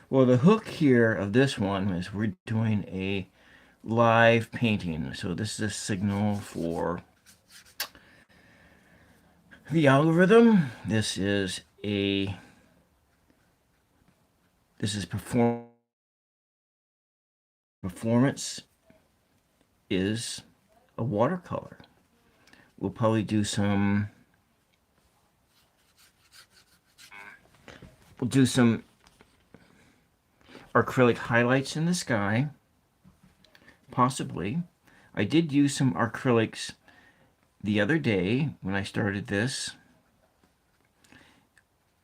Well, the hook here of this one is we're doing a live painting. So this is a signal for the algorithm. This is performance is a watercolor. We'll probably do some acrylic highlights in the sky, possibly. I did use some acrylics the other day when I started this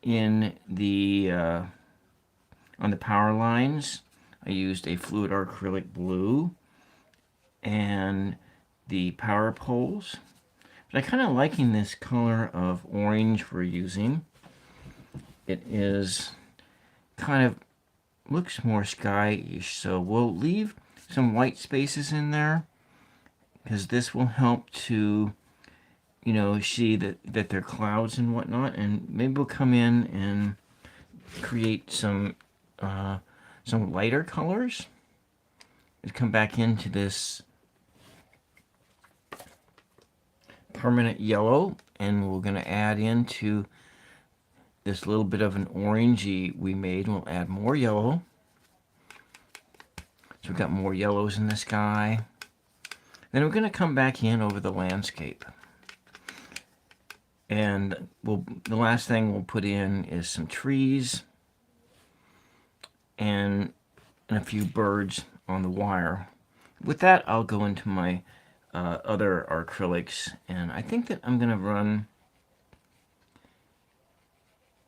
in the on the power lines. I used a fluid acrylic blue and the power poles. But I kind of liking this color of orange we're using. It is kind of looks more sky-ish, so we'll leave some white spaces in there because this will help to, see that they're clouds and whatnot, and maybe we'll come in and create some lighter colors. Let's come back into this permanent yellow, and we're going to add into this little bit of an orangey we made. We'll add more yellow. So we've got more yellows in the sky. Then we're going to come back in over the landscape. And the last thing we'll put in is some trees and a few birds on the wire. With that, I'll go into my other acrylics, and I think that I'm going to run...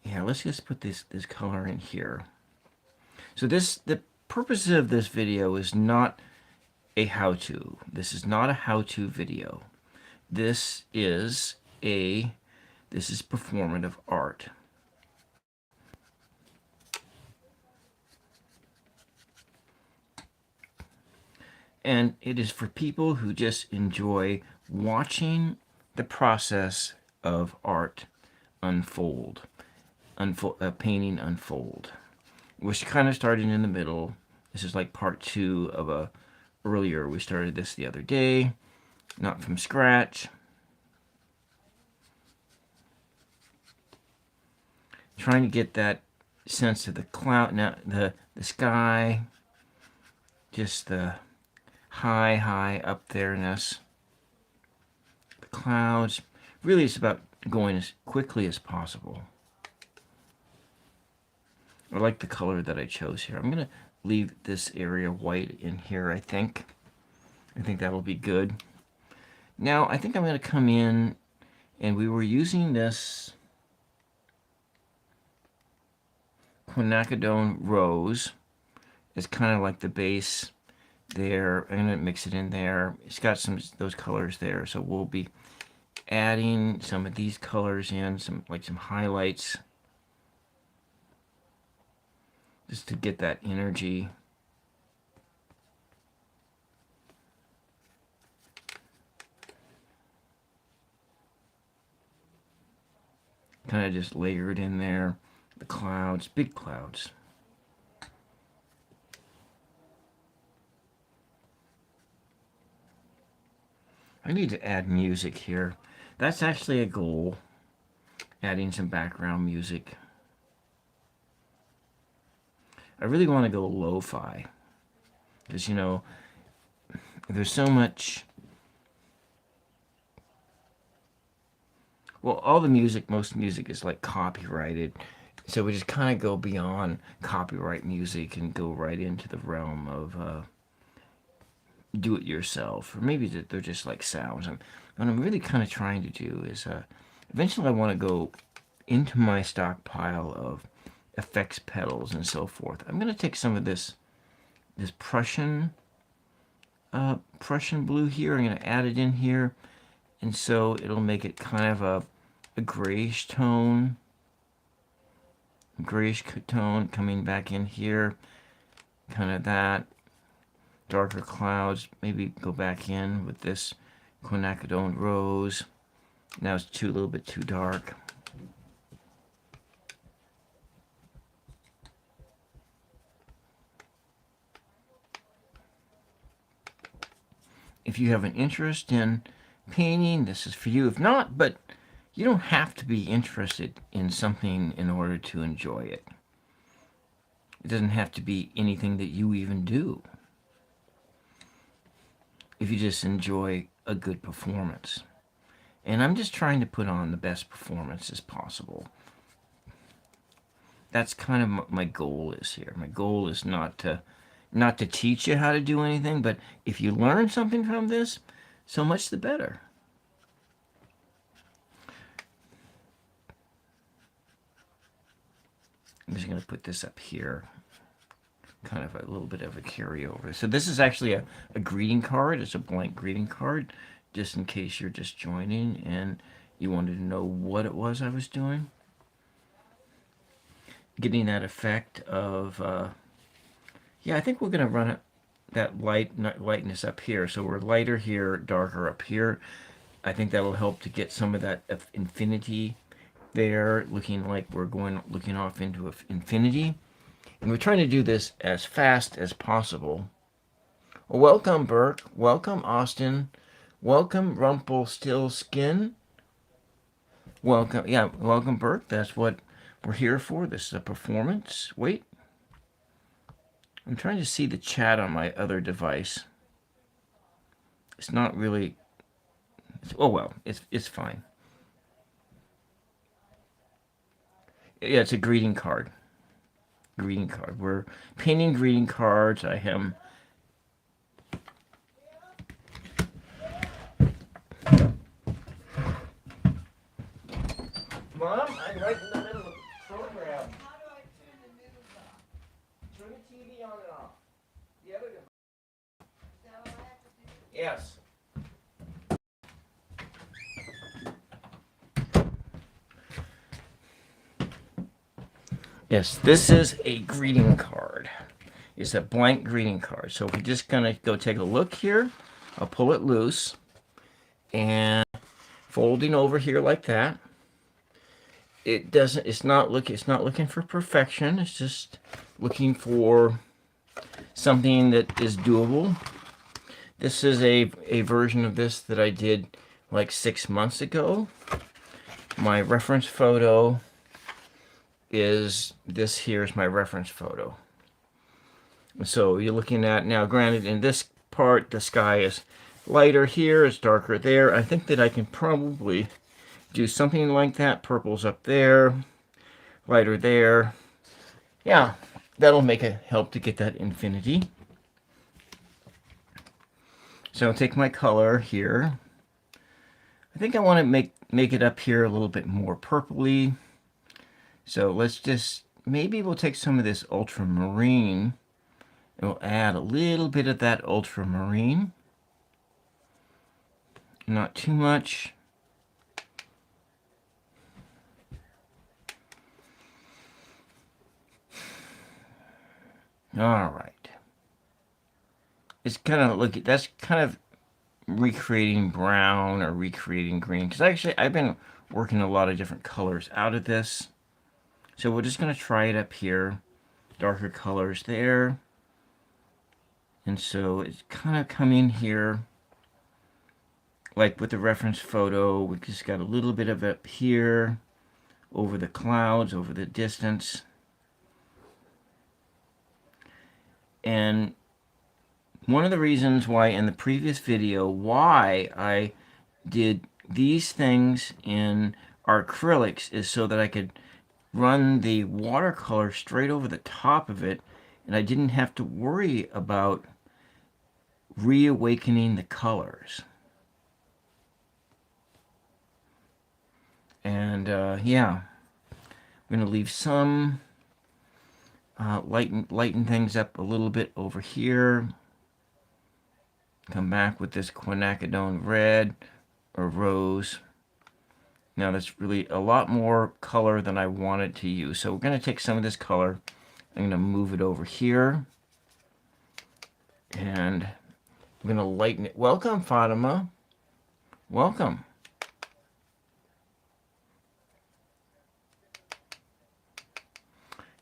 Yeah, let's just put this color in here. So the purpose of this video is not a how-to. This is not a how-to video. This is performative art. And it is for people who just enjoy watching the process of art unfold, painting unfold. We're kind of starting in the middle. This is like part 2 of earlier. We started this the other day, not from scratch. Trying to get that sense of the cloud, now the sky, just the high up there-ness. The clouds. Really, it's about going as quickly as possible. I like the color that I chose here. I'm going to leave this area white in here, I think. I think that'll be good. Now, I think I'm going to come in, and we were using this quinacridone rose. It's kind of like the base there. I'm going to mix it in there. It's got those colors there, so we'll be adding some of these colors in, some highlights, just to get that energy. Kind of just layered in there. The clouds, big clouds. I need to add music here. That's actually a goal. Adding some background music. I really want to go lo-fi. Because, there's so much... Well, all the music, most music is like copyrighted. So we just kind of go beyond copyright music and go right into the realm of do-it-yourself. Or maybe they're just like sounds. What I'm really kind of trying to do is eventually I want to go into my stockpile of effects pedals and so forth. I'm going to take some of this Prussian blue here. I'm going to add it in here, and so it'll make it kind of a grayish tone. Grayish tone coming back in here. Kind of that. Darker clouds. Maybe go back in with this quinacridone rose. Now it's a little bit too dark. if you have an interest in painting, this is for you. If not, but you don't have to be interested in something in order to enjoy it. It doesn't have to be anything that you even do. If you just enjoy a good performance. And I'm just trying to put on the best performance as possible. That's kind of what my goal is here. My goal is not to teach you how to do anything, but if you learn something from this, so much the better. I'm just going to put this up here, kind of a little bit of a carryover. So this is actually a greeting card. It's a blank greeting card, just in case you're just joining and you wanted to know what it was I was doing. Getting that effect of, yeah, I think we're going to run it, that lightness up here. So we're lighter here, darker up here. I think that will help to get some of that infinity there, looking like we're looking off into infinity. And we're trying to do this as fast as possible. Well, welcome, Burke. Welcome, Austin. Welcome, Rumpelstiltskin. Welcome, yeah, welcome, Burke. That's what we're here for. This is a performance. Wait. I'm trying to see the chat on my other device. It's not really... oh, well, it's fine. Yeah, it's a greeting card. Greeting card. We're painting greeting cards. I am... Mom, I'm right in the middle of the program. How do I turn the news off? Turn the TV on and off. The other device. Is that what I have to do? Yes. Yes, this is a greeting card. It's a blank greeting card. So we're just going to go take a look here. I'll pull it loose. And folding over here like that. It's not looking for perfection. It's just looking for something that is doable. This is a version of this that I did like 6 months ago. My reference photo is this. Here's my reference photo. So you're looking at now, granted, in this part the sky is lighter here, it's darker there. I think that I can probably do something like that. Purple's up there, lighter there. Yeah, that'll make it help to get that infinity. So I'll take my color here. I think I want to make it up here a little bit more purpley. So let's just, maybe we'll take some of this ultramarine and we'll add a little bit of that ultramarine. Not too much. All right. It's kind of, look, that's kind of recreating brown or recreating green. Because actually, I've been working a lot of different colors out of this. So we're just going to try it up here. Darker colors there. And so it's kind of coming here. Like with the reference photo, we just got a little bit of it up here. Over the clouds, over the distance. And one of the reasons why in the previous video, why I did these things in acrylics is so that I could run the watercolor straight over the top of it, and I didn't have to worry about reawakening the colors. And yeah, I'm going to leave some, lighten things up a little bit over here. Come back with this quinacridone red or rose. Now that's really a lot more color than I wanted to use. So we're going to take some of this color. I'm going to move it over here. And I'm going to lighten it. Welcome, Fatima. Welcome.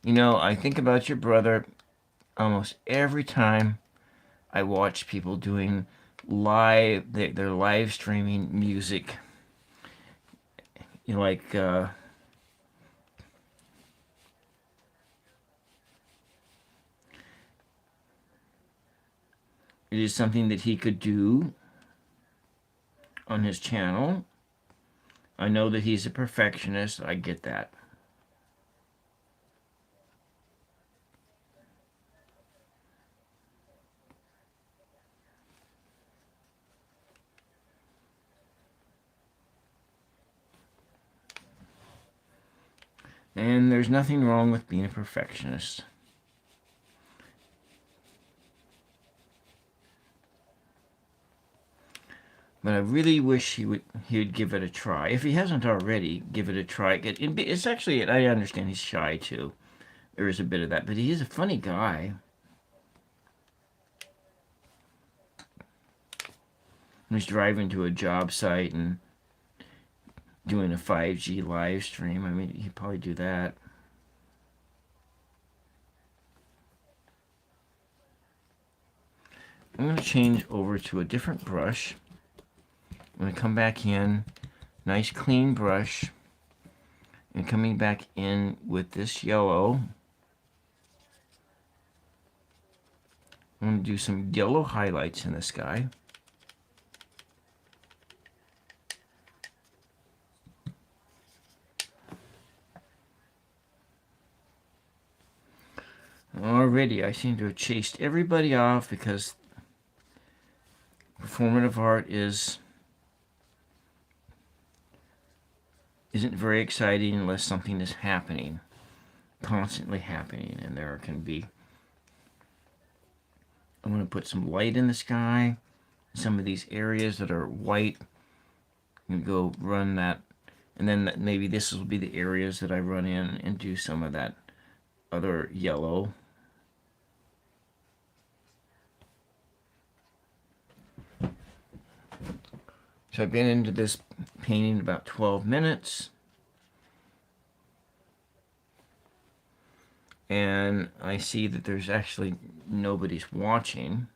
You know, I think about your brother almost every time I watch people doing they're live streaming music. You know, like it is something that he could do on his channel. I know that he's a perfectionist. I get that. And there's nothing wrong with being a perfectionist. But I really wish he would give it a try. If he hasn't already, give it a try. It's actually, I understand he's shy too. There is a bit of that, but he is a funny guy. He's driving to a job site and doing a 5G live stream. I mean, he'd probably do that. I'm going to change over to a different brush. I'm going to come back in, nice clean brush, and coming back in with this yellow. I'm going to do some yellow highlights in this guy. Already, I seem to have chased everybody off because performative art isn't very exciting unless something is happening, constantly happening, and there can be. I'm going to put some light in the sky. Some of these areas that are white, I'm going to go run that, and then maybe this will be the areas that I run in and do some of that other yellow. So I've been into this painting about 12 minutes. And I see that there's actually nobody's watching.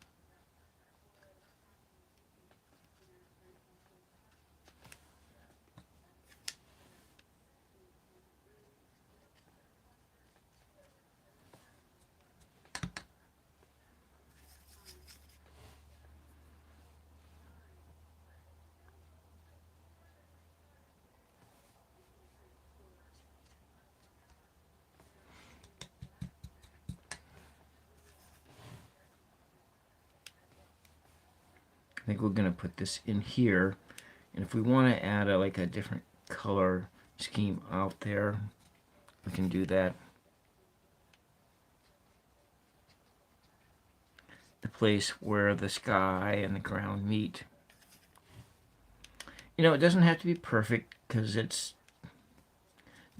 I think we're going to put this in here. And if we want to add like a different color scheme out there, we can do that. The place where the sky and the ground meet. You know, it doesn't have to be perfect because this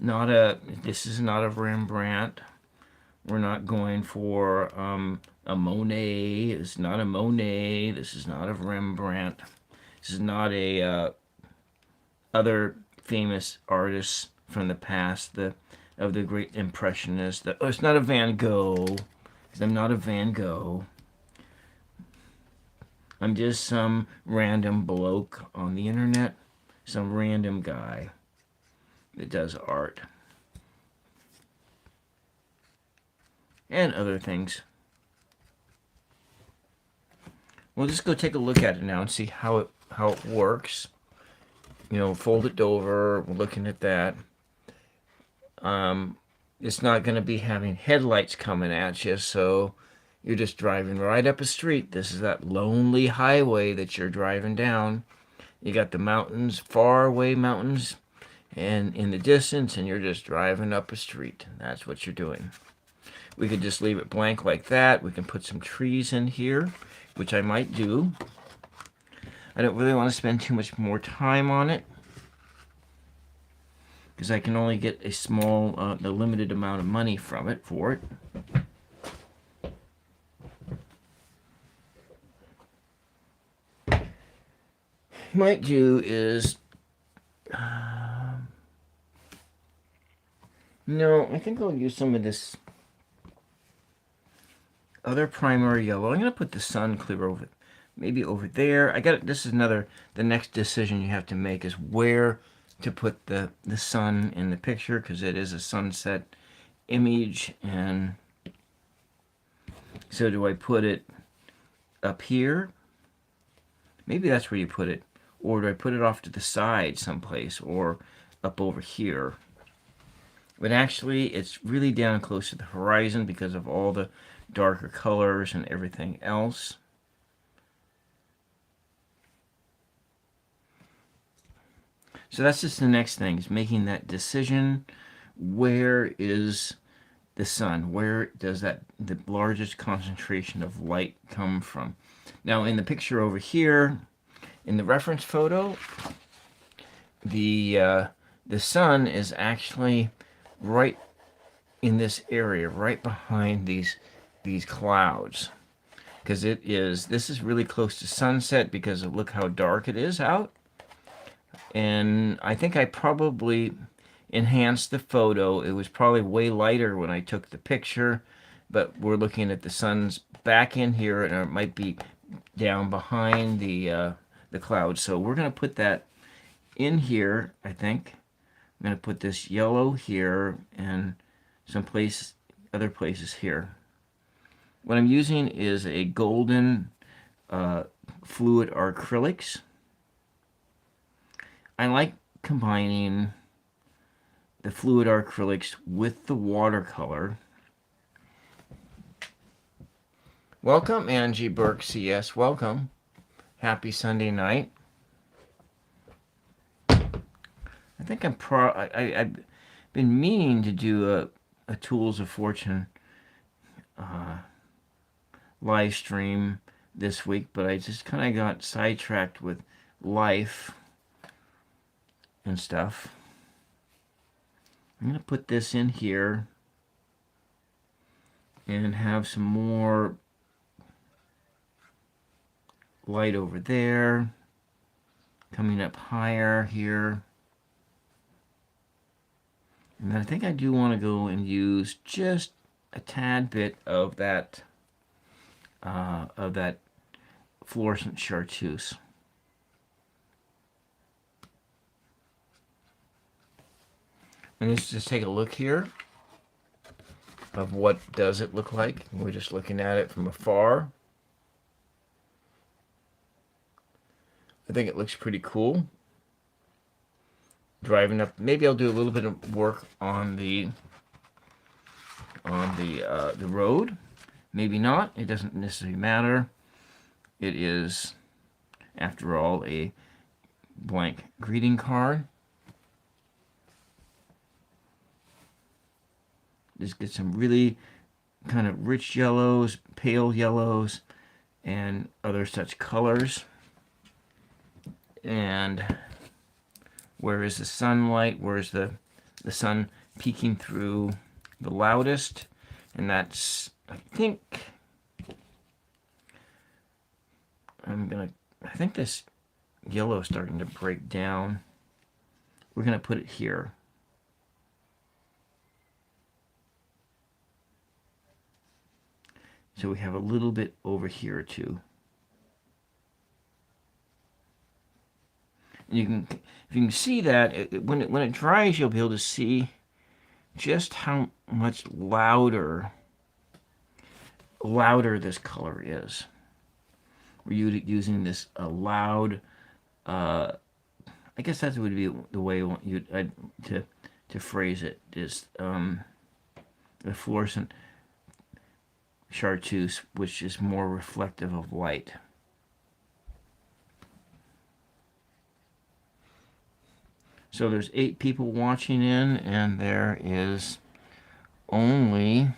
is not a Rembrandt. We're not going for a Monet. It's not a Monet. This is not a Rembrandt. This is not a other famous artists from the past, of the great Impressionists. It's not a Van Gogh, because I'm not a Van Gogh. I'm just some random bloke on the internet, some random guy that does art and other things. We'll just go take a look at it now and see how it works. You know, fold it over. We're looking at that. It's not going to be having headlights coming at you, so you're just driving right up a street. This is that lonely highway that you're driving down. You got the mountains, far away mountains, and in the distance, and you're just driving up a street. That's what you're doing. We could just leave it blank like that. We can put some trees in here, which I might do. I don't really want to spend too much more time on it because I can only get a a limited amount of money from it for it. Might do is no, I think I'll use some of this other primary yellow. I'm going to put the sun clear over maybe over there. This is the next decision you have to make is where to put the sun in the picture, because it is a sunset image. And so do I put it up here? Maybe that's where you put it. Or do I put it off to the side someplace, or up over here? But actually, it's really down close to the horizon because of all the darker colors and everything else. So that's just the next thing, is making that decision. Where is the sun? Where does the largest concentration of light come from? Now, in the picture over here, in the reference photo, the sun is actually right in this area, right behind these clouds, because this is really close to sunset because of look how dark it is out. And I think I probably enhanced the photo. It was probably way lighter when I took the picture, but we're looking at the sun's back in here, and it might be down behind the clouds. So we're going to put that in here, I think. I'm going to put this yellow here and other places here. What I'm using is a golden fluid acrylics. I like combining the fluid acrylics with the watercolor. Welcome, Angie Burke CS. Welcome. Happy Sunday night. I think I've been meaning to do a Tools of Fortune live stream this week, but I just kind of got sidetracked with life and stuff. I'm going to put this in here and have some more light over there, coming up higher here. And then I think I do want to go and use just a tad bit of that fluorescent chartreuse. And let's just take a look here of what does it look like. We're just looking at it from afar. I think it looks pretty cool. Driving up, maybe I'll do a little bit of work on the road. Maybe not. It doesn't necessarily matter. It is, after all, a blank greeting card. Just get some really kind of rich yellows, pale yellows, and other such colors. And where is the sunlight? Where is the sun peeking through the loudest? And that's, I think this yellow is starting to break down. We're gonna put it here. So we have a little bit over here too. And if you can see that, when it dries, you'll be able to see just how much louder this color is. We're using this loud. I guess that would be the way to phrase it. Is the fluorescent chartreuse, which is more reflective of light. So there's 8 people watching in, and there is only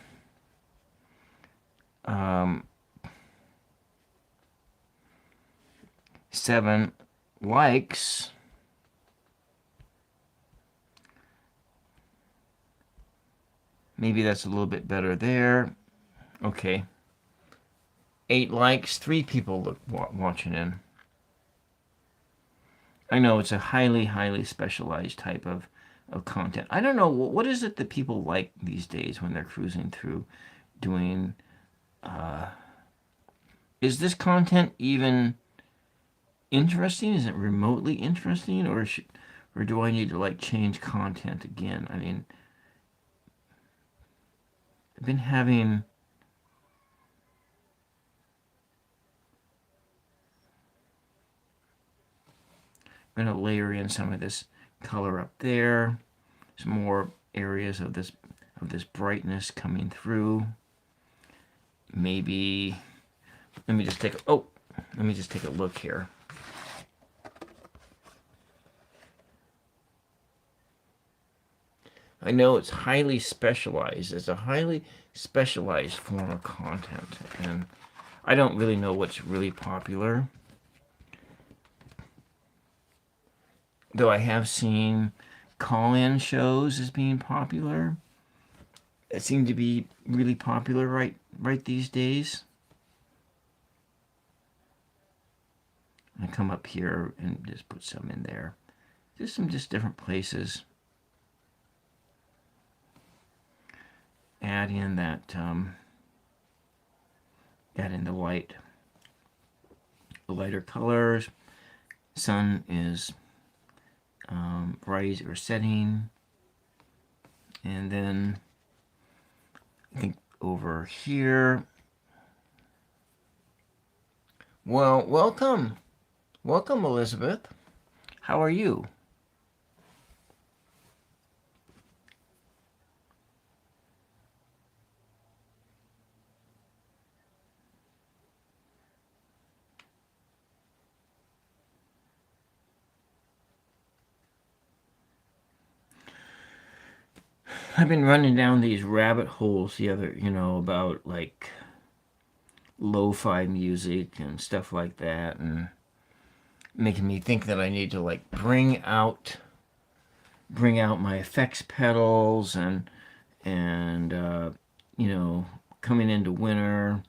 7 likes. Maybe that's a little bit better there. Okay. 8 likes, 3 people watching in. I know it's a highly specialized type of content. I don't know, what is it that people like these days when they're cruising through doing is this content even interesting? Is it remotely interesting, or do I need to like change content again? I mean, I've been having. I'm going to layer in some of this color up there. Some more areas of this brightness coming through. Maybe let me just take a look here. I know it's highly specialized. It's a highly specialized form of content, and I don't really know what's really popular. Though I have seen call-in shows as being popular. It seemed to be really popular right these days. I come up here and just put some in there. Just different places. Add in that add in the lighter colors. Sun is rise or setting, and then I think over here. Well, welcome, Elizabeth. How are you? I've been running down these rabbit holes about like lo-fi music and stuff like that, and making me think that I need to like bring out my effects pedals and coming into winter.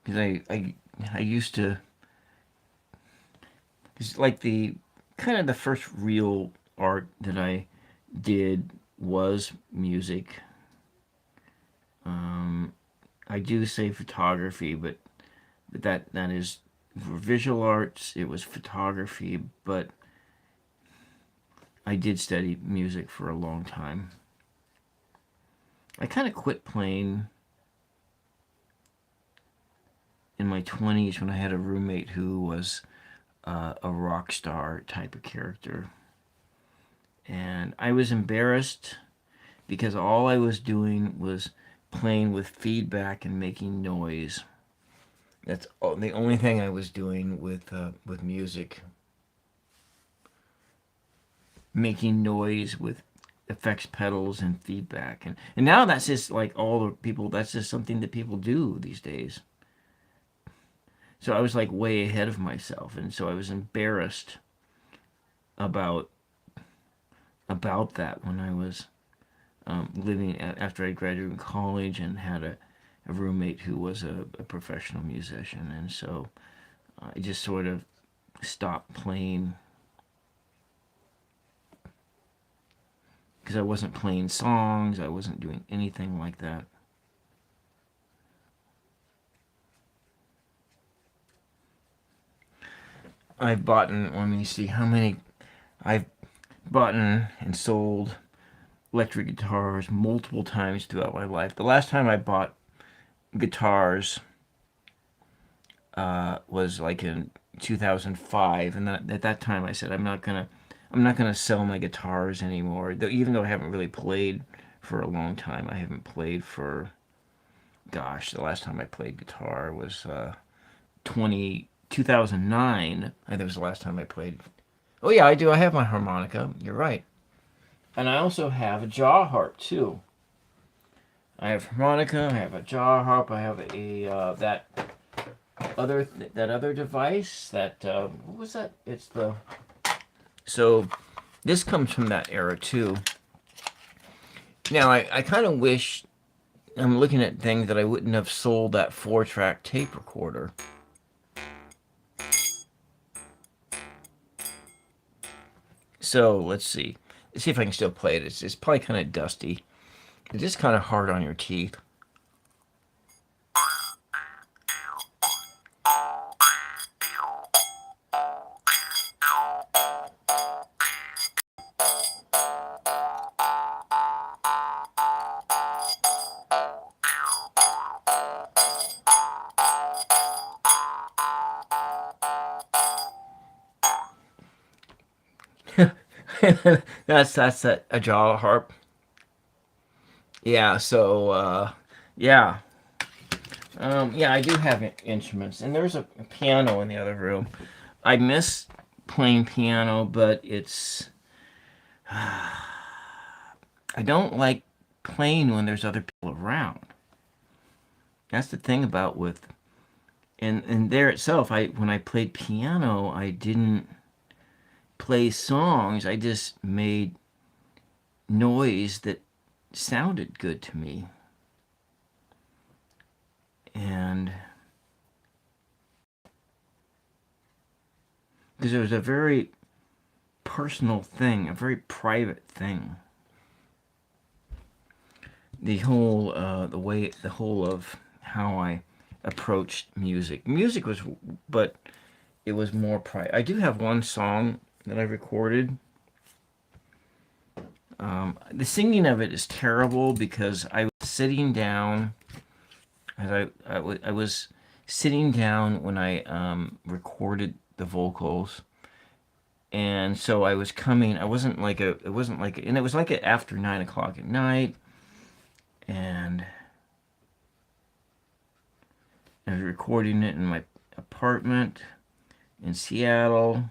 Because I used to. It's like the kind of the first real art that I did was music. I do say photography, but that is for visual arts. It was photography, but I did study music for a long time. I kind of quit playing in my 20s when I had a roommate who was a rock star type of character. And I was embarrassed because all I was doing was playing with feedback and making noise. That's the only thing I was doing with music. Making noise with effects pedals and feedback. And now that's just like all the people, that's just something that people do these days. So I was like way ahead of myself, and so I was embarrassed about that when I was living after I graduated college and had a roommate who was a professional musician, and so I just sort of stopped playing because I wasn't playing songs, I wasn't doing anything like that. I've bought, let me see how many, I've bought and sold electric guitars multiple times throughout my life. The last time I bought guitars was like in 2005, and at that time I said I'm not gonna sell my guitars anymore. Even though I haven't really played for a long time, I haven't played for, gosh, the last time I played guitar was 2009. I think was the last time I played. Oh yeah, I do. I have my harmonica. You're right. And I also have a jaw harp too. I have harmonica. I have a jaw harp. I have a that other device. That what was that? It's the. So, this comes from that era too. Now I kind of wish. I'm looking at things that I wouldn't have sold that 4-track tape recorder. So let's see. Let's see if I can still play it. It's probably kind of dusty. It's just kind of hard on your teeth. That's a jaw harp. Yeah, so yeah. Yeah, I do have instruments, and there's a piano in the other room. I miss playing piano, but I don't like playing when there's other people around. That's the thing about with and there itself. I when I played piano, I didn't play songs. I just made noise that sounded good to me, and because it was a very personal thing, a very private thing. The whole of how I approached music. Music was, but it was more private. I do have one song that I recorded. The singing of it is terrible because I was sitting down, as I was sitting down when I recorded the vocals, and so I was coming. I wasn't like a. It wasn't like, and it was like after 9 o'clock at night, and I was recording it in my apartment in Seattle.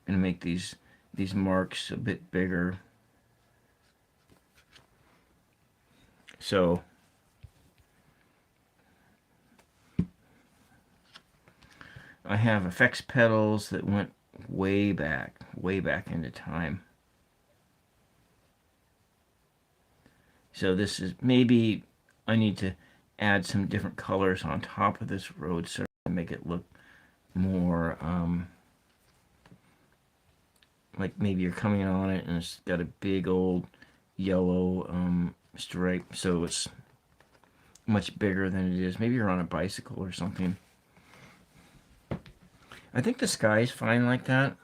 I'm gonna make these marks a bit bigger. So I have effects pedals that went way back into time. So this is maybe I need to add some different colors on top of this road surface to make it look more like maybe you're coming on it and it's got a big old yellow stripe, so it's much bigger than it is. Maybe you're on a bicycle or something. I think the sky's fine like that.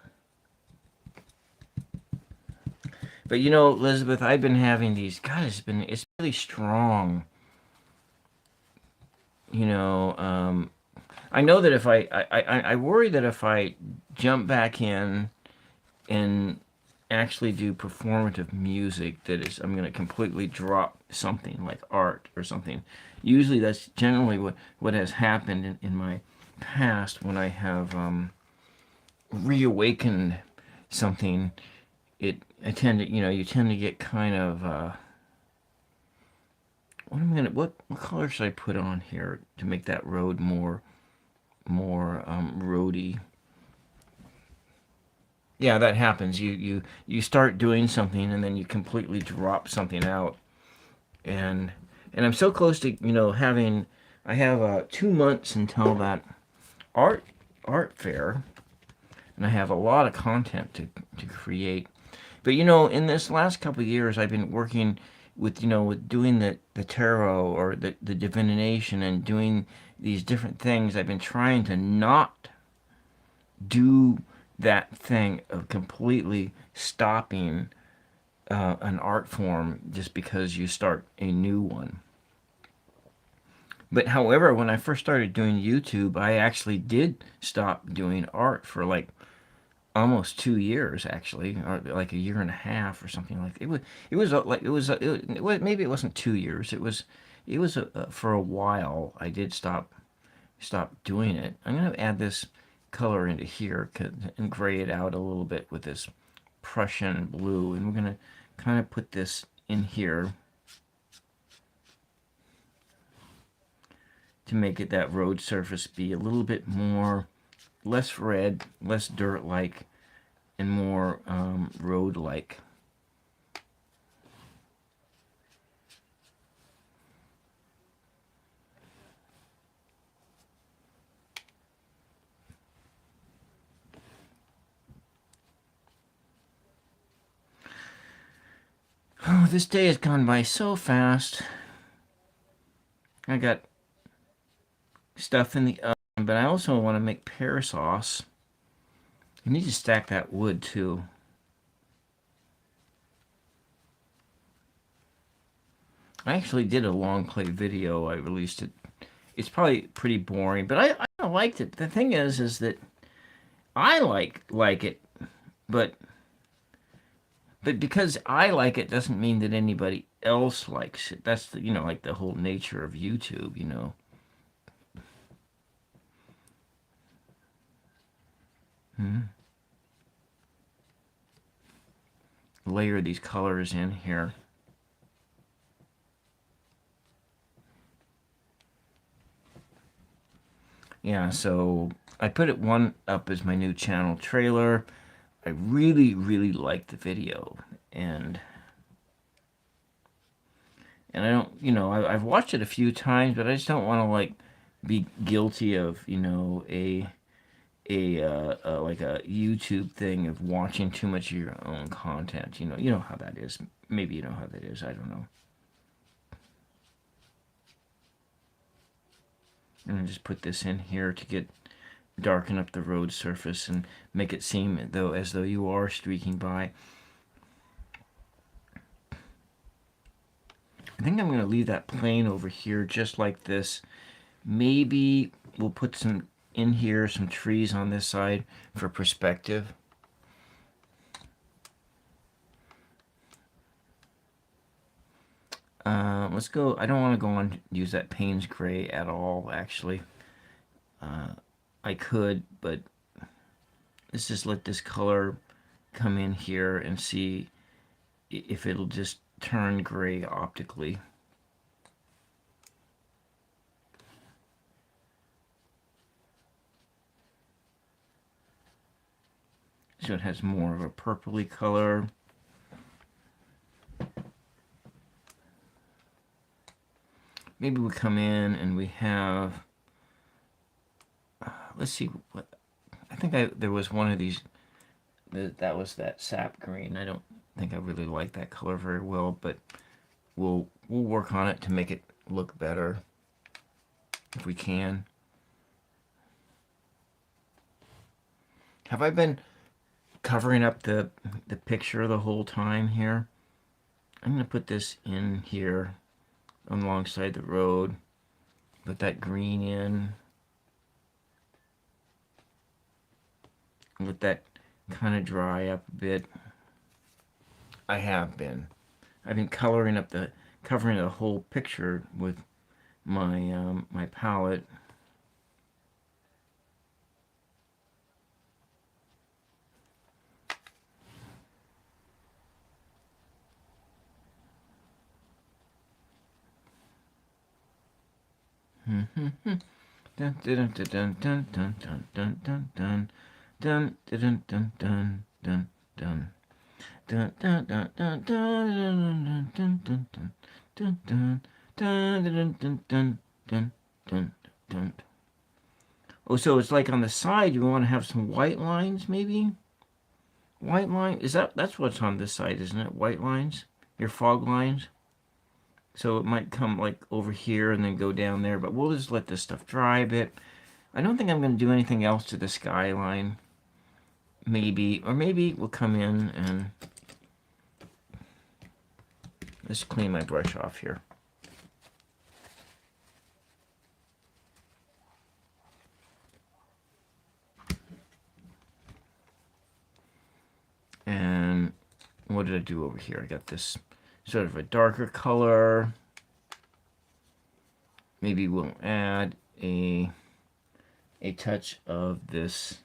But you know, Elizabeth, I've been having these. God, it's really strong. You know, I know that if I worry that if I jump back in and actually do performative music, that is, I'm going to completely drop something like art or something. Usually, that's generally what has happened in my past when I have reawakened something. I tend to, you tend to get kind of what color should I put on here to make that road more roady? Yeah, that happens. You start doing something and then you completely drop something out, and I'm so close to having. I have 2 months until that art art fair, and I have a lot of content to create. But in this last couple of years, I've been working with with doing the tarot or the divination and doing these different things. I've been trying to not do that thing of completely stopping an art form just because you start a new one. But however, when I first started doing YouTube, I actually did stop doing art for like almost 2 years, actually, or like a year and a half or something like that. It was maybe it wasn't 2 years. It was for a while. I did stop doing it. I'm gonna add this color into here and gray it out a little bit with this Prussian blue, and we're gonna kind of put this in here to make it that road surface be a little bit more less red, less dirt-like, and more road-like. Oh, this day has gone by so fast. I got stuff in the oven, but I also want to make pear sauce. I need to stack that wood too. I actually did a long play video. I released it. It's probably pretty boring, but I liked it. The thing is that I like it, but because I like it doesn't mean that anybody else likes it. That's the, like the whole nature of YouTube. Layer these colors in here. Yeah, so I put it one up as my new channel trailer. I really, really liked the video, and I don't, I've watched it a few times, but I just don't want to like be guilty of, like a YouTube thing of watching too much of your own content. You know how that is. Maybe you know how that is. I don't know. And I just put this in here to darken up the road surface and make it seem as though you are streaking by. I think I'm going to leave that plane over here just like this. Maybe we'll put some in here, some trees on this side for perspective. Let's go. I don't want to go on use that Payne's gray at all, actually. I could, but let's just let this color come in here and see if it'll just turn gray optically. So it has more of a purpley color. Maybe we come in and we have, let's see, what I think there was one of these, that was that sap green. I don't think I really like that color very well, but we'll work on it to make it look better if we can. Have I been covering up the picture the whole time here? I'm going to put this in here alongside the road. Put that green in. Let that kind of dry up a bit. I've been covering the whole picture with my my palette. Dun dun dun dun dun dun dun dun dun dun dun dun dun dun dun dun. Dun dun dun dun dun dun dun dun dun dun dun dun dun dun dun. Oh, so it's like on the side you want to have some white lines, maybe? White line, that's what's on this side, isn't it? White lines? Your fog lines? So it might come like over here and then go down there, but we'll just let this stuff dry a bit. I don't think I'm going to do anything else to the skyline. Maybe, or maybe we'll come in and let's clean my brush off here. And what did I do over here? I got this sort of a darker color. Maybe we'll add a touch of this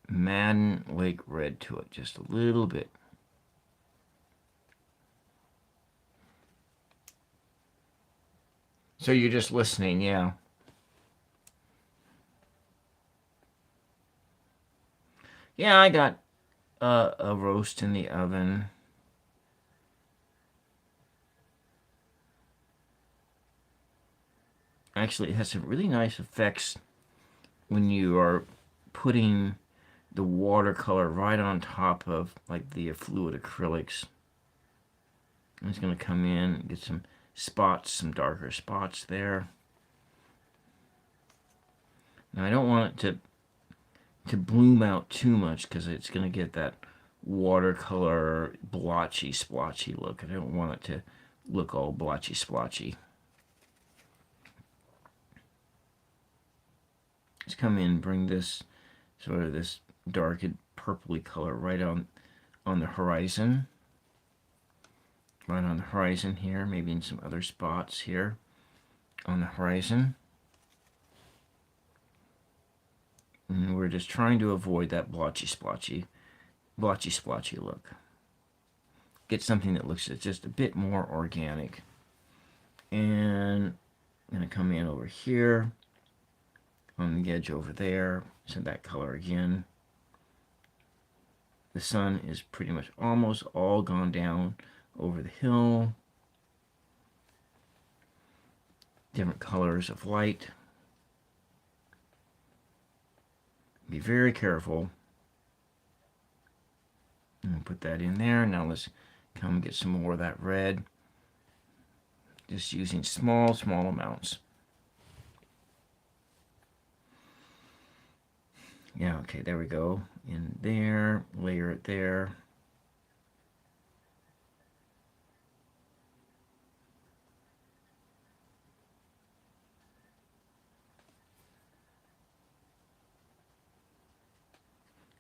Madden Lake red to it, just a little bit. So you're just listening, yeah. Yeah, I got a roast in the oven. Actually, it has some really nice effects when you are putting the watercolor right on top of like the fluid acrylics. I'm just going to come in and get some spots, some darker spots there. Now I don't want it to bloom out too much because it's going to get that watercolor blotchy splotchy look. I don't want it to look all blotchy splotchy. Let's come in and bring this sort of this dark purpley color right on the horizon. Right on the horizon here, maybe in some other spots here on the horizon. And we're just trying to avoid that blotchy splotchy look. Get something that looks just a bit more organic. And I'm going to come in over here on the edge over there, so that color again. The sun is pretty much almost all gone down over the hill. Different colors of light. Be very careful. And put that in there. Now let's come get some more of that red. Just using small amounts. Yeah, okay, there we go. In there, layer it there.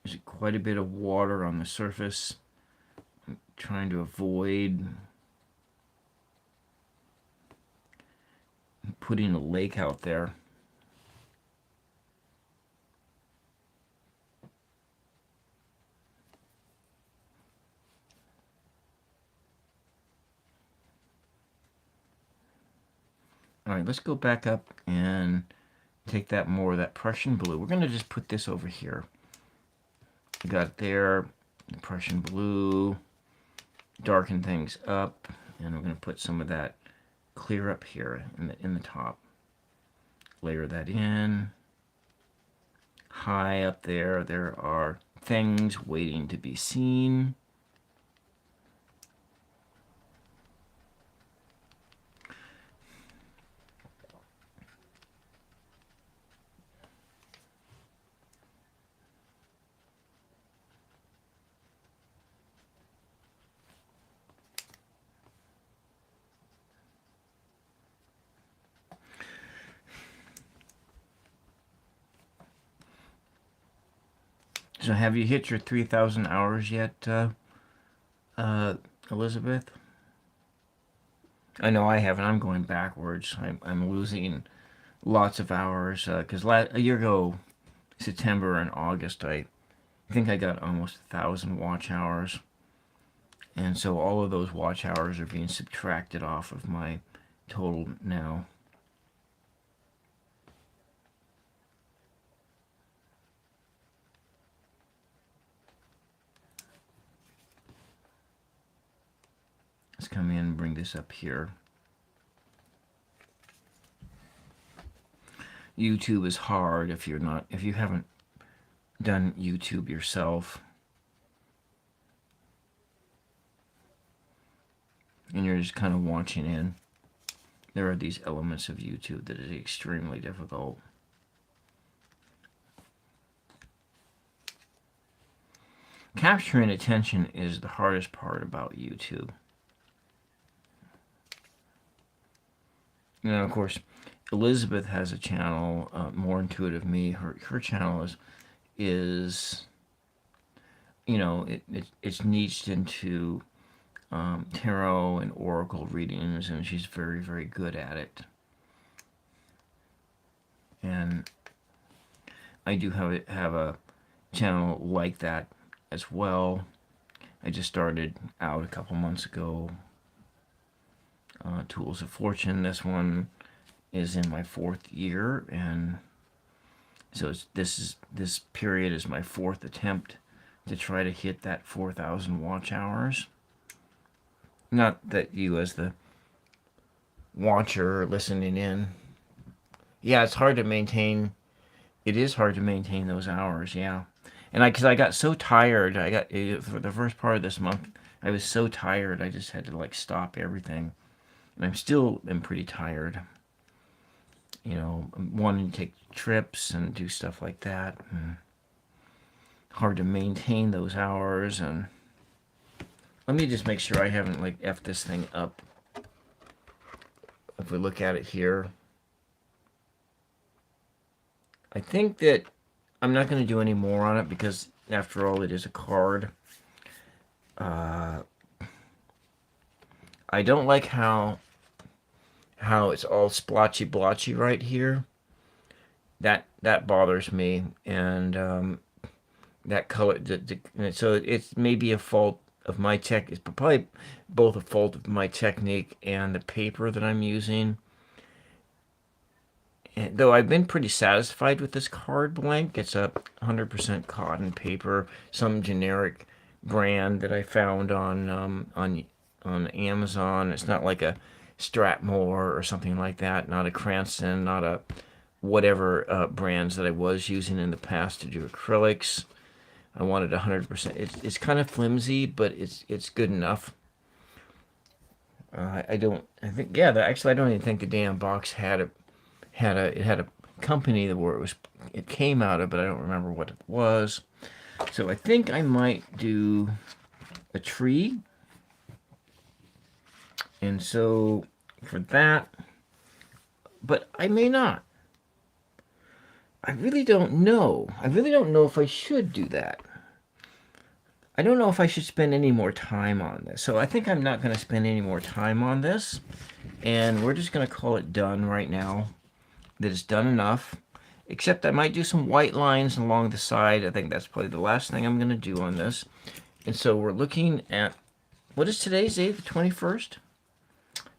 There's quite a bit of water on the surface. I'm trying to avoid putting a lake out there. All right, let's go back up and take that more of that Prussian blue. We're going to just put this over here. We got it there, Prussian blue, darken things up, and we're going to put some of that clear up here in the top. Layer that in. High up there, there are things waiting to be seen. So have you hit your 3,000 hours yet, Elizabeth? I know I haven't. I'm going backwards. I'm losing lots of hours because a year ago, September and August, I think I got almost 1,000 watch hours. And so all of those watch hours are being subtracted off of my total now. Let's come in and bring this up here. YouTube is hard if you haven't done YouTube yourself. And you're just kind of watching in. There are these elements of YouTube that is extremely difficult. Capturing attention is the hardest part about YouTube. You know, of course, Elizabeth has a channel, More Intuitive Me. Her channel is you know, it's niched into tarot and oracle readings, and she's very, very good at it. And I do have a channel like that as well. I just started out a couple months ago. Tools of Fortune. This one is in my 4th year, and so this period is my 4th attempt to try to hit that 4,000 watch hours. Not that you, as the watcher, listening in. Yeah, it's hard to maintain. It is hard to maintain those hours. Yeah, and because I got so tired, for the first part of this month, I was so tired, I just had to like stop everything. And I'm still pretty tired. You know, I'm wanting to take trips and do stuff like that. And hard to maintain those hours. And let me just make sure I haven't like effed this thing up. If we look at it here, I think that I'm not going to do any more on it because after all, it is a card. I don't like how it's all splotchy blotchy right here. That bothers me, and that color. So it's maybe a fault of my tech. It's probably both a fault of my technique and the paper that I'm using. And though I've been pretty satisfied with this card blank, it's a 100% cotton paper, some generic brand that I found on Amazon. It's not like a Strathmore or something like that. Not a Cranston. Not a whatever brands that I was using in the past to do acrylics. I wanted 100%. It's kind of flimsy, but it's good enough. I don't. I think actually I don't even think the damn box had a company where it came out of, but I don't remember what it was. So I think I might do a tree. And so for that, but I may not. I really don't know. I really don't know if I should do that. I don't know if I should spend any more time on this. So I think I'm not going to spend any more time on this. And we're just going to call it done right now. That it's done enough. Except I might do some white lines along the side. I think that's probably the last thing I'm going to do on this. And so we're looking at, what is today's date? The 21st?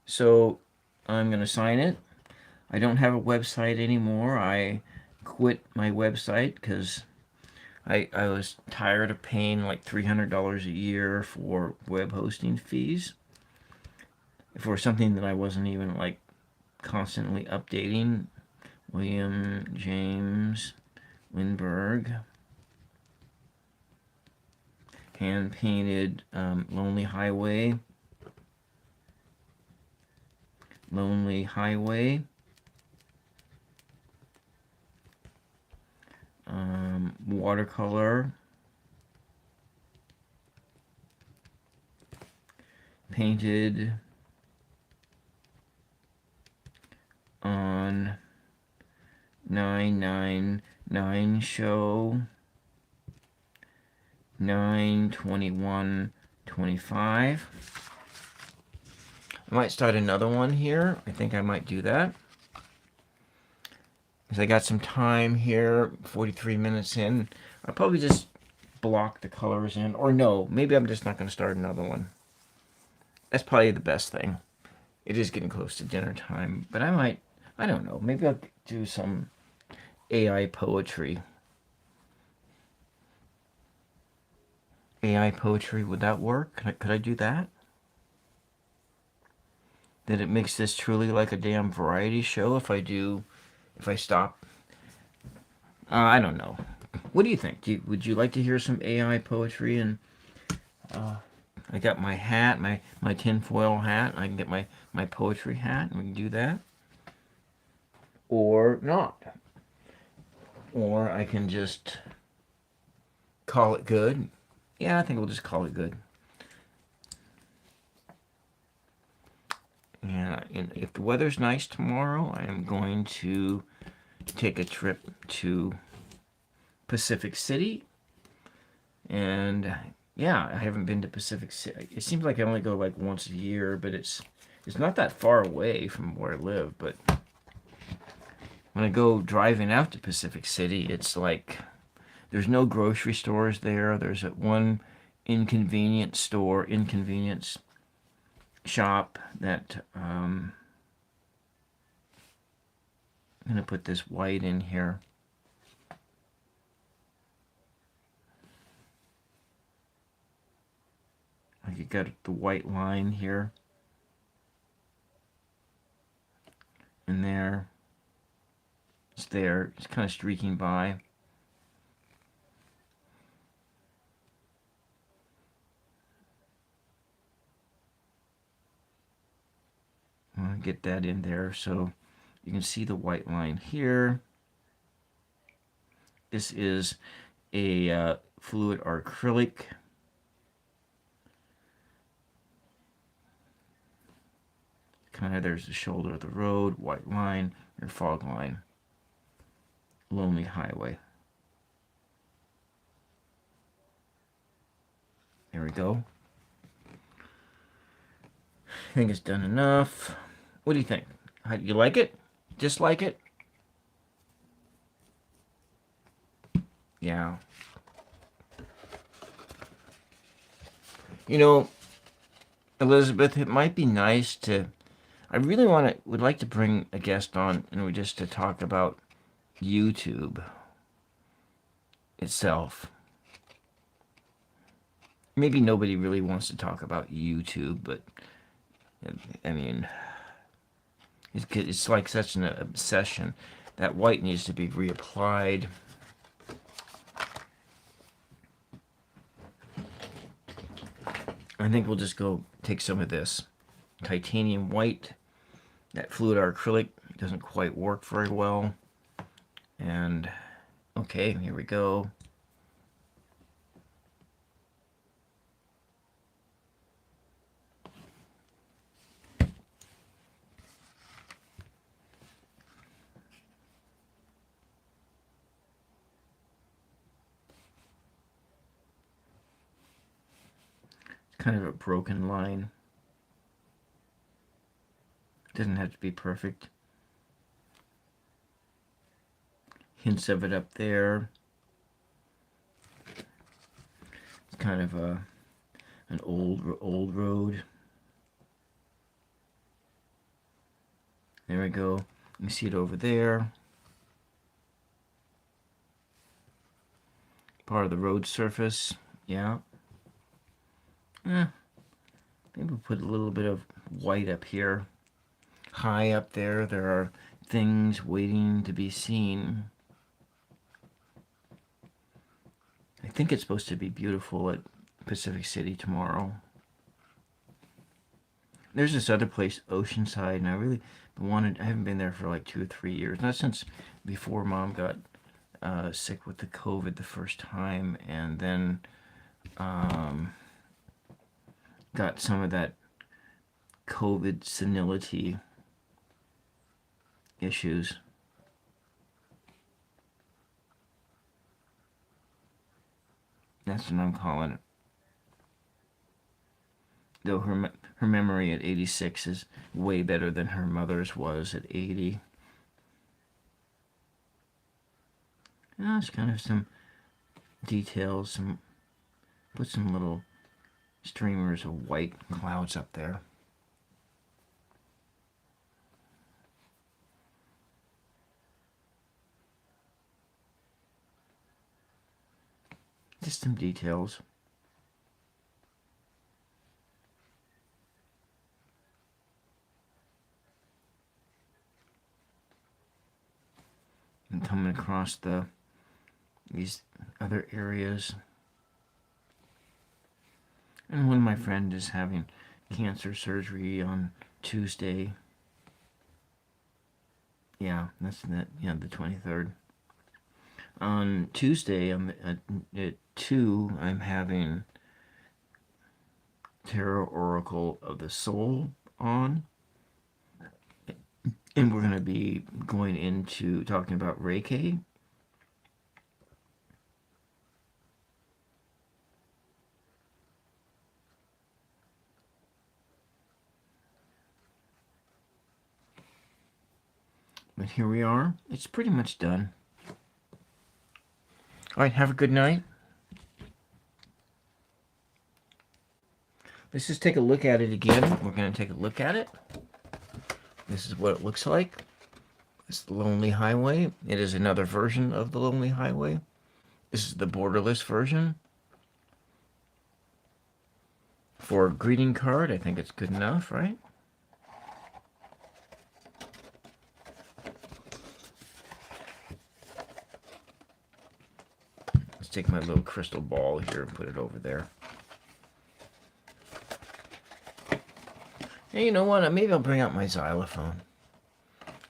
So I'm going to sign it. I don't have a website anymore. I quit my website because I was tired of paying like $300 a year for web hosting fees for something that I wasn't even like constantly updating. William James Lindbergh, hand painted Lonely Highway, watercolor, painted on 999 show 9/21/25. I might start another one here. I think I might do that. Because I got some time here, 43 minutes in. I'll probably just block the colors in. Or no, maybe I'm just not going to start another one. That's probably the best thing. It is getting close to dinner time. But I don't know. Maybe I'll do some AI poetry. AI poetry, would that work? Could I do that? That it makes this truly like a damn variety show if I stop? I don't know. What do you think? Would you like to hear some AI poetry? And I got my hat, my tinfoil hat. I can get my poetry hat, and we can do that. Or not. Or I can just call it good. Yeah, I think we'll just call it good. And if the weather's nice tomorrow, I am going to take a trip to Pacific City. And yeah, I haven't been to Pacific City. It seems like I only go like once a year, but it's not that far away from where I live. But when I go driving out to Pacific City, it's like there's no grocery stores there. There's one inconvenience shop that I'm going to put this white in here. Like you got the white line here and there. It's there. It's kind of streaking by. Get that in there so you can see the white line here. This is a fluid acrylic. Kind of, there's the shoulder of the road, white line, your fog line. Lonely Highway. There we go. I think it's done enough. What do you think? How do you like it? Dislike it? Yeah. You know, Elizabeth, it might be nice to... I really would like to bring a guest on, and just to talk about YouTube itself. Maybe nobody really wants to talk about YouTube, but I mean, it's like such an obsession. That white needs to be reapplied. I think we'll just go take some of this titanium white. That fluid acrylic doesn't quite work very well. And okay, here we go. Kind of a broken line. Doesn't have to be perfect. Hints of it up there. It's kind of an old road. There we go. You see it over there. Part of the road surface. Yeah. Maybe we'll put a little bit of white up here. High up there, there are things waiting to be seen. I think it's supposed to be beautiful at Pacific City tomorrow. There's this other place, Oceanside, and I haven't been there for like 2 or 3 years. Not since before Mom got sick with the COVID the first time, and then got some of that COVID senility issues. That's what I'm calling it. Though her memory at 86 is way better than her mother's was at 80. It's kind of some details, put some little streamers of white clouds up there. Just some details. And coming across these other areas. And one of my friends is having cancer surgery on Tuesday. Yeah, that's that. Yeah, the 23rd. On Tuesday, at 2, I'm having Tarot Oracle of the Soul on. And we're going to be going into talking about Reiki. But here we are. It's pretty much done. All right, have a good night. Let's just take a look at it again. We're going to take a look at it. This is what it looks like. It's the Lonely Highway. It is another version of the Lonely Highway. This is the borderless version. For a greeting card, I think it's good enough, right? Let's take my little crystal ball here and put it over there. Hey, you know what? Maybe I'll bring out my xylophone.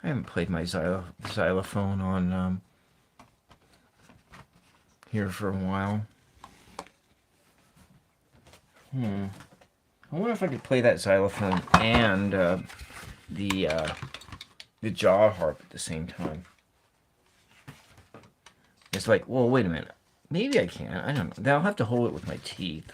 I haven't played my xylophone on here for a while. I wonder if I could play that xylophone and the jaw harp at the same time. It's like, well, wait a minute. Maybe I can. I don't know. Then I'll have to hold it with my teeth.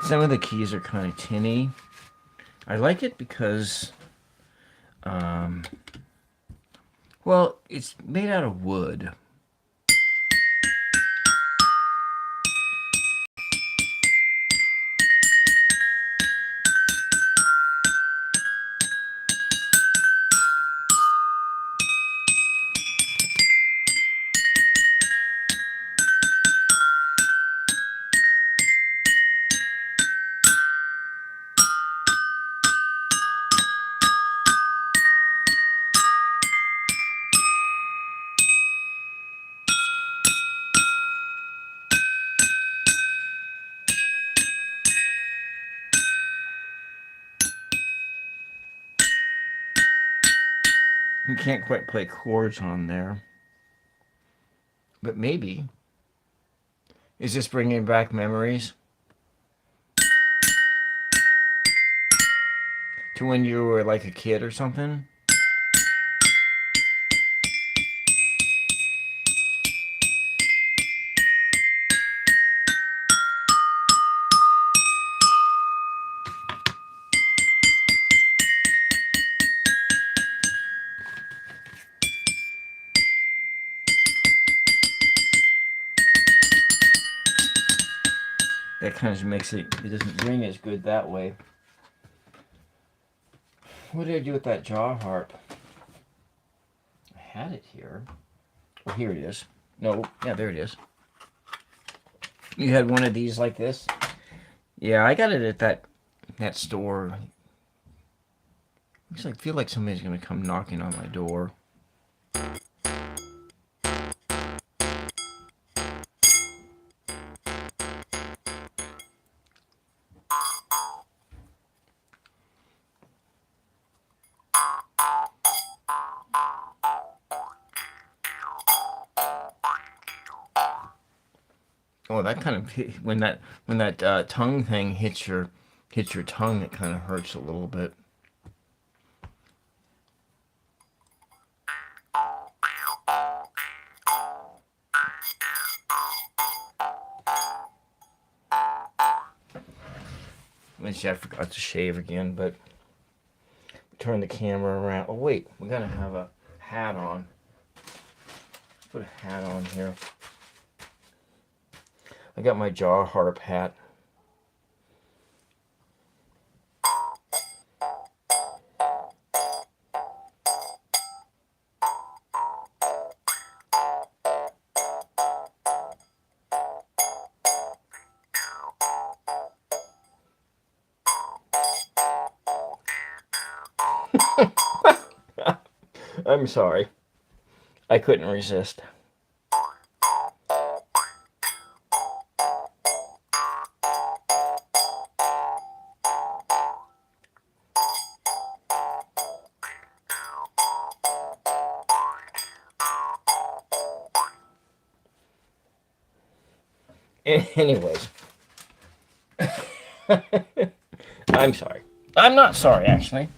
Some of the keys are kind of tinny. I like it because, well, it's made out of wood. You can't quite play chords on there. But maybe. Is this bringing back memories? To when you were like a kid or something? That kind of makes it doesn't ring as good that way. What did I do with that jaw harp? I had it here. Oh, here it is. No, yeah, there it is. You had one of these like this? Yeah, I got it at that store. Looks like, feel like somebody's gonna come knocking on my door. Oh, that kind of when that tongue thing hits your tongue, it kind of hurts a little bit. Which I forgot to shave again, but turn the camera around. Oh wait, we gotta have a hat on. Put a hat on here. I got my jaw harp hat. I'm sorry. I couldn't resist. Anyways. I'm sorry. I'm not sorry, actually.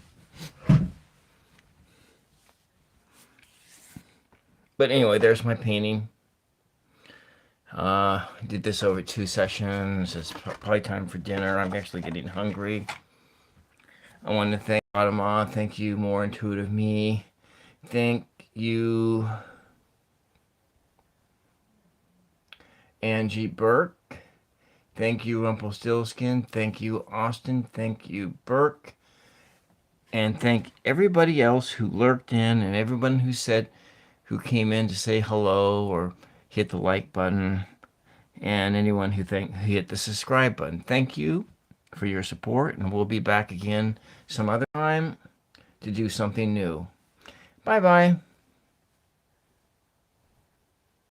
But anyway, there's my painting. Did this over 2 sessions. It's probably time for dinner. I'm actually getting hungry. I want to thank Adama. Thank you, More Intuitive Me. Thank you, Angie Burke. Thank you, Rumpelstiltskin. Thank you, Austin. Thank you, Burke. And thank everybody else who lurked in and everyone who came in to say hello or hit the like button, and anyone who hit the subscribe button. Thank you for your support, and we'll be back again some other time to do something new. Bye bye.